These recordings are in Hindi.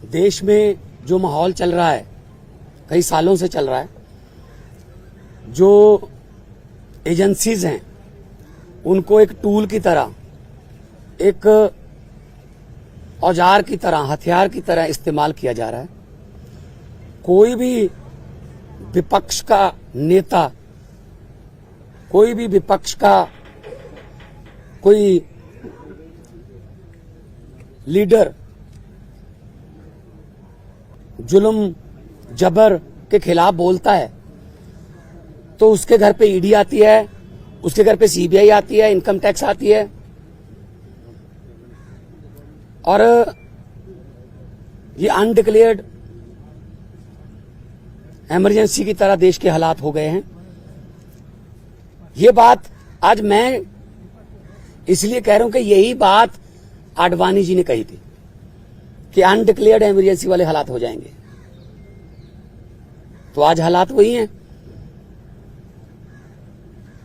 देश में जो माहौल चल रहा है, कई सालों से चल रहा है, जो एजेंसीज हैं उनको एक टूल की तरह, एक औजार की तरह, हथियार की तरह इस्तेमाल किया जा रहा है। कोई भी विपक्ष का नेता, कोई भी विपक्ष का कोई लीडर जुल्म जबर के खिलाफ बोलता है तो उसके घर पे ईडी आती है, उसके घर पे सीबीआई आती है, इनकम टैक्स आती है, और ये अनडिक्लेयर्ड इमरजेंसी की तरह देश के हालात हो गए हैं। ये बात आज मैं इसलिए कह रहा हूं कि यही बात आडवाणी जी ने कही थी कि अनडिक्लेयर्ड इमरजेंसी वाले हालात हो जाएंगे, तो आज हालात वही हैं।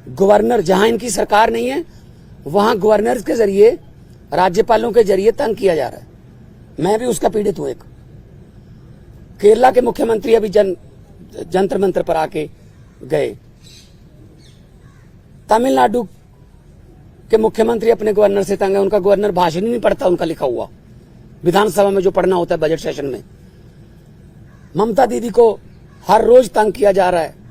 गवर्नर, जहां इनकी सरकार नहीं है वहां गवर्नर के जरिए, राज्यपालों के जरिए तंग किया जा रहा है। मैं भी उसका पीड़ित हूं। एक केरला के मुख्यमंत्री अभी जंतर मंतर पर आके गए, तमिलनाडु के मुख्यमंत्री अपने गवर्नर से तंग है, उनका गवर्नर भाषण ही नहीं पढ़ता, उनका लिखा हुआ विधानसभा में जो पढ़ना होता है बजट सेशन में। ममता दीदी को हर रोज तंग किया जा रहा है।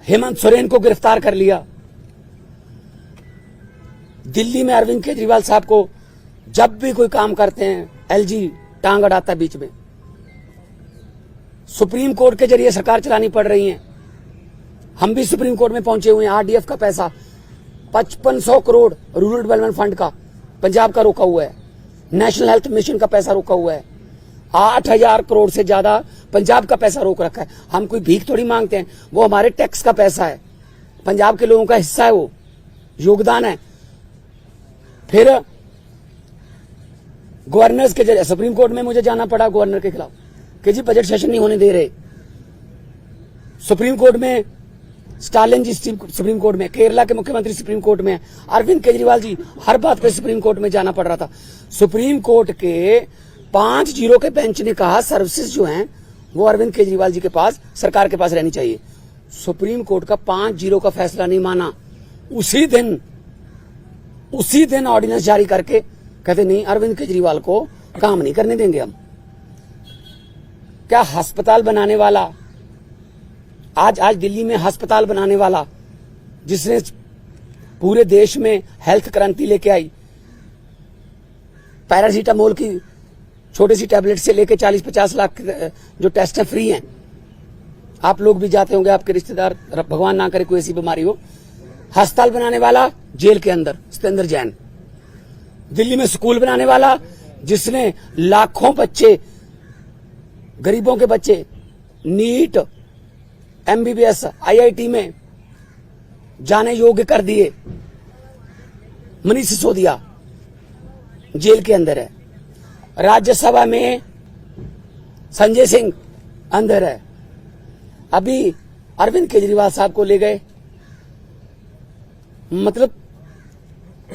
हेमंत सोरेन को गिरफ्तार कर लिया। दिल्ली में अरविंद केजरीवाल साहब को जब भी कोई काम करते हैं एलजी टांग अड़ाता है बीच में। सुप्रीम कोर्ट के जरिए सरकार चलानी पड़ रही है। हम भी सुप्रीम कोर्ट में पहुंचे हुए हैं। आरडीएफ का पैसा 5500 करोड़ रूरल डेवलपमेंट फंड का पंजाब का रोका हुआ है। नेशनल हेल्थ मिशन का पैसा रोका हुआ है। 8000 करोड़ से ज्यादा पंजाब का पैसा रोक रखा है। हम कोई भीख थोड़ी मांगते हैं, वो हमारे टैक्स का पैसा है, पंजाब के लोगों का हिस्सा है, वो योगदान है। फिर गवर्नर्स के जरिए सुप्रीम कोर्ट में मुझे जाना पड़ा गवर्नर के खिलाफ कि जी बजट सेशन नहीं होने दे रहे। सुप्रीम कोर्ट में स्टालिन जी सुप्रीम कोर्ट में, केरला के मुख्यमंत्री सुप्रीम कोर्ट में, अरविंद केजरीवाल जी, हर बात पे सुप्रीम कोर्ट में जाना पड़ रहा था। सुप्रीम कोर्ट के 5-0 के बेंच ने कहा सर्विसेज जो हैं वो अरविंद केजरीवाल जी के पास, सरकार के पास रहनी चाहिए। सुप्रीम कोर्ट का 5-0 का फैसला नहीं माना। उसी दिन ऑर्डिनेंस जारी करके कहते नहीं, अरविंद केजरीवाल को काम नहीं करने देंगे हम। क्या अस्पताल बनाने वाला, आज दिल्ली में अस्पताल बनाने वाला, जिसने पूरे देश में हेल्थ क्रांति लेके आई, पैरासीटामोल की छोटी सी टैबलेट से लेके 40-50 लाख जो टेस्ट है फ्री हैं। आप लोग भी जाते होंगे, आपके रिश्तेदार, भगवान ना करे कोई ऐसी बीमारी हो। अस्पताल बनाने वाला जेल के अंदर सत्येंद्र जैन। दिल्ली में स्कूल बनाने वाला, जिसने लाखों बच्चे, गरीबों के बच्चे नीट, एमबीबीएस, आईआईटी में जाने योग्य कर दिए, मनीष सिसोदिया जेल के अंदर है। राज्यसभा में संजय सिंह अंदर है। अभी अरविंद केजरीवाल साहब को ले गए। मतलब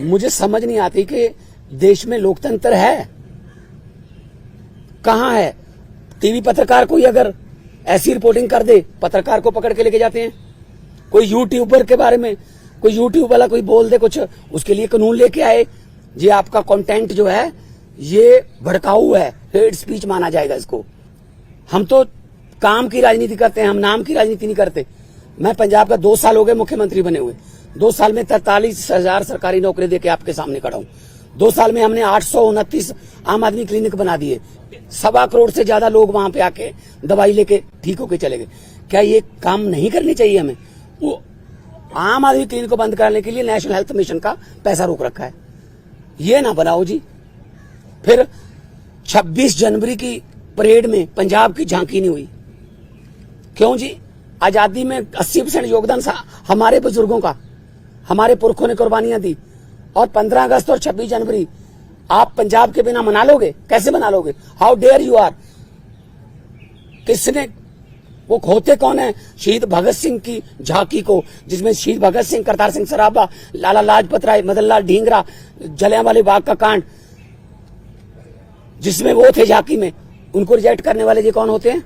मुझे समझ नहीं आती कि देश में लोकतंत्र है कहां है। टीवी पत्रकार कोई अगर ऐसी रिपोर्टिंग कर दे, पत्रकार को पकड़ के लेके जाते हैं। कोई यूट्यूबर के बारे में, कोई यूट्यूब वाला कोई बोल दे कुछ, उसके लिए कानून लेके आए, ये आपका कंटेंट जो है ये भड़काऊ है, हेट स्पीच माना जाएगा इसको। हम तो काम की राजनीति करते हैं, हम नाम की राजनीति नहीं करते। मैं पंजाब का 2 साल हो गए मुख्यमंत्री बने हुए। 2 साल में 43,000 सरकारी नौकरी देके आपके सामने खड़ा हूं। 2 साल में हमने 829 आम आदमी क्लिनिक बना दिए। 1.25 करोड़ से ज्यादा लोग वहां पे आके दवाई लेके ठीक होके चले गए। क्या ये काम नहीं करनी चाहिए हमें? वो आम आदमी क्लिनिक को बंद करने के लिए नेशनल हेल्थ मिशन का पैसा रोक रखा है। ये ना बनाओ जी। फिर 26 जनवरी की परेड में पंजाब की झांकी नहीं हुई। क्यों जी? आजादी में 80% योगदान हमारे बुजुर्गों का, हमारे पुरखों ने कुर्बानियां दी। और 15 अगस्त और 26 जनवरी आप पंजाब के बिना मना लोगे? कैसे मना लोगे? How dare you are. किसने, वो खोते कौन है शहीद भगत सिंह की झांकी को, जिसमें शहीद भगत सिंह, करतार सिंह सराभा, लाला लाजपत राय, मदन लाल ढींगरा, जलियांवाला बाग का कांड, जिसमें वो थे झांकी में, उनको रिजेक्ट करने वाले ये कौन होते हैं?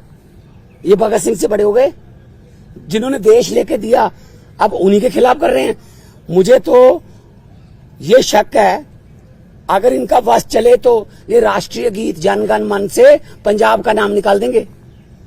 ये भगत सिंह से बड़े हो गए, जिन्होंने देश लेके दिया, अब उन्हीं के खिलाफ कर रहे हैं। मुझे तो ये शक है, अगर इनका बस चले तो ये राष्ट्रीय गीत जन गण मन से पंजाब का नाम निकाल देंगे।